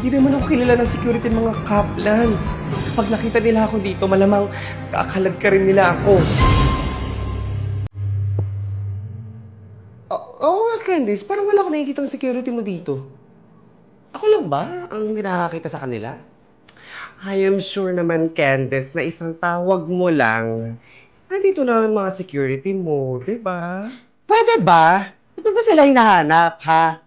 Hindi naman ako kilala ng security ng mga Kaplan. Kapag nakita nila ako dito, malamang kaakalag ka rin nila ako. Oo nga, Candice. Parang wala akong nakikita ang security mo dito. Ako lang ba ang hindi nakakita sa kanila? I am sure naman, Candice, na isang tawag mo lang, nandito na ang mga security mo, di ba? Pwede ba? Ba't ba sila hinahanap, ha?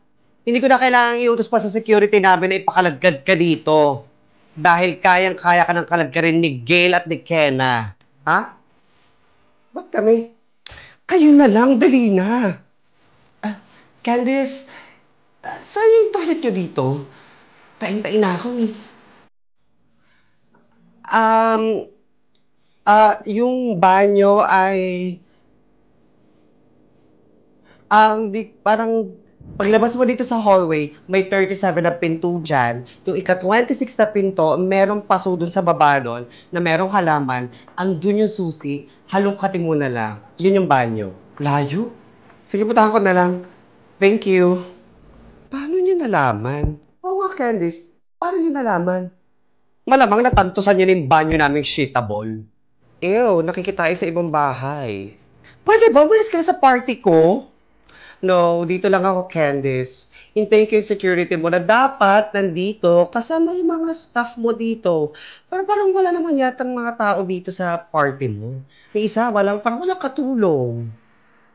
Hindi ko na kailangang iutos pa sa security namin na ipakaladkad ka dito. Dahil kayang-kaya ka ng kaladkarin ni Gail at ni Kenna. Ha? Ba't kami? Kayo na lang, dali na. Candice, saan yung toilet nyo dito? Tain-tain na ako eh. Um, yung banyo ay... parang paglabas mo dito sa hallway, may 37 na pinto dyan. Yung ika-26 na pinto, merong paso dun sa baba nun na merong halaman. Andun yung susi, halongkatin mo na lang. Yun yung banyo. Layo? Sige, putahan ko na lang. Thank you. Paano niyo nalaman? Oo nga, Candice. Paano niyo nalaman? Malamang natantosan niyo na yung banyo naming shitable. Ew, nakikita sa ibang bahay. Pwede ba umalis ka na sa party ko? No, dito lang ako, Candice. Hintayin ko yung security mo na dapat nandito kasama yung mga staff mo dito. Pero parang wala naman yatang mga tao dito sa party mo. Yung isa, parang walang katulong.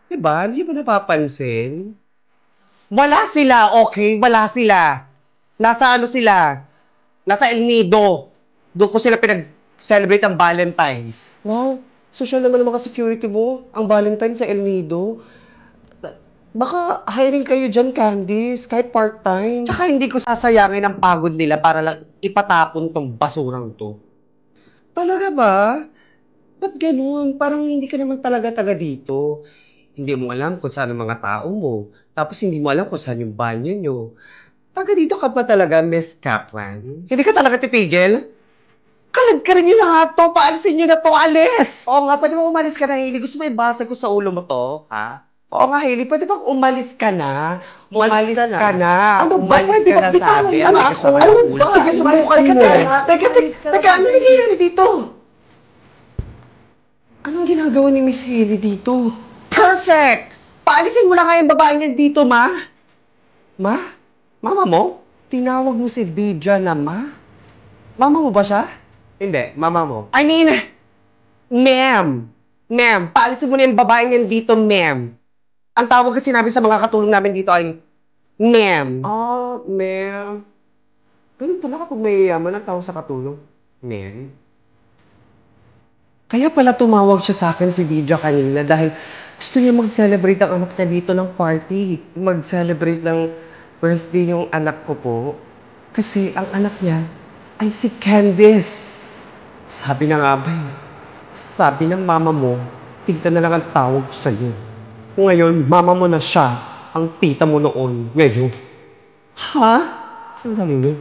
Diba? Hindi mo napapansin? Wala sila, okay? Wala sila. Nasa ano sila? Nasa El Nido. Doon ko sila pinag-celebrate ang Valentine's. Wow, social naman ang mga security mo. Ang Valentine's sa El Nido. Baka hiring kayo dyan, Candice, kahit part-time. Tsaka hindi ko sasayangin ang pagod nila para lang ipatapon tong basurang to. Talaga ba? Ba't ganun? Parang hindi ka naman talaga taga dito. Hindi mo alam kung saan ang mga tao mo. Tapos hindi mo alam kung saan yung banyo nyo. Taga dito ka ba talaga, Miss Kaplan? Hindi ka talaga titigil? Kalag ka rin yun na nga to. Paalisin nyo na to, alis! Oo nga, pwede ba umalis ka na, Hailey? Gusto mo ibasa ko sa ulo mo to, ha? Oo nga, Hailey, pwede bang umalis ka na? Umalis ka na. Ano ba? Pwede ba bitawan mo na ako? Ano ba? Sige, subukan mo. Teka, ano nangyayari dito? Anong ginagawa ni Miss Hailey dito? Perfect! Paalisin mo na nga yung babae niya dito, ma. Ma? Mama mo? Tinawag mo si Deidre na ma? Mama mo ba siya? Hindi, mama mo. I mean, ma'am. Ma'am, paalisin mo na yung babae niyan dito, ma'am. Ang tawag kasi namin sa mga katulong namin dito ay ma'am. Oh, ma'am. Ganun pala kapag may yaman ang tawag sa katulong. Ma'am. Kaya pala tumawag siya sa akin si Deidre kanina dahil gusto niya mag-celebrate ang anak niya dito ng party. Mag-celebrate ng birthday yung anak ko po. Kasi ang anak niya ay si Candice. Sabi na nga ba sabi ng mama mo, tita na lang ang tawag ko sa'yo. Ngayon, mama mo na siya, ang tita mo noon. Ngayon. Ha? Saan mo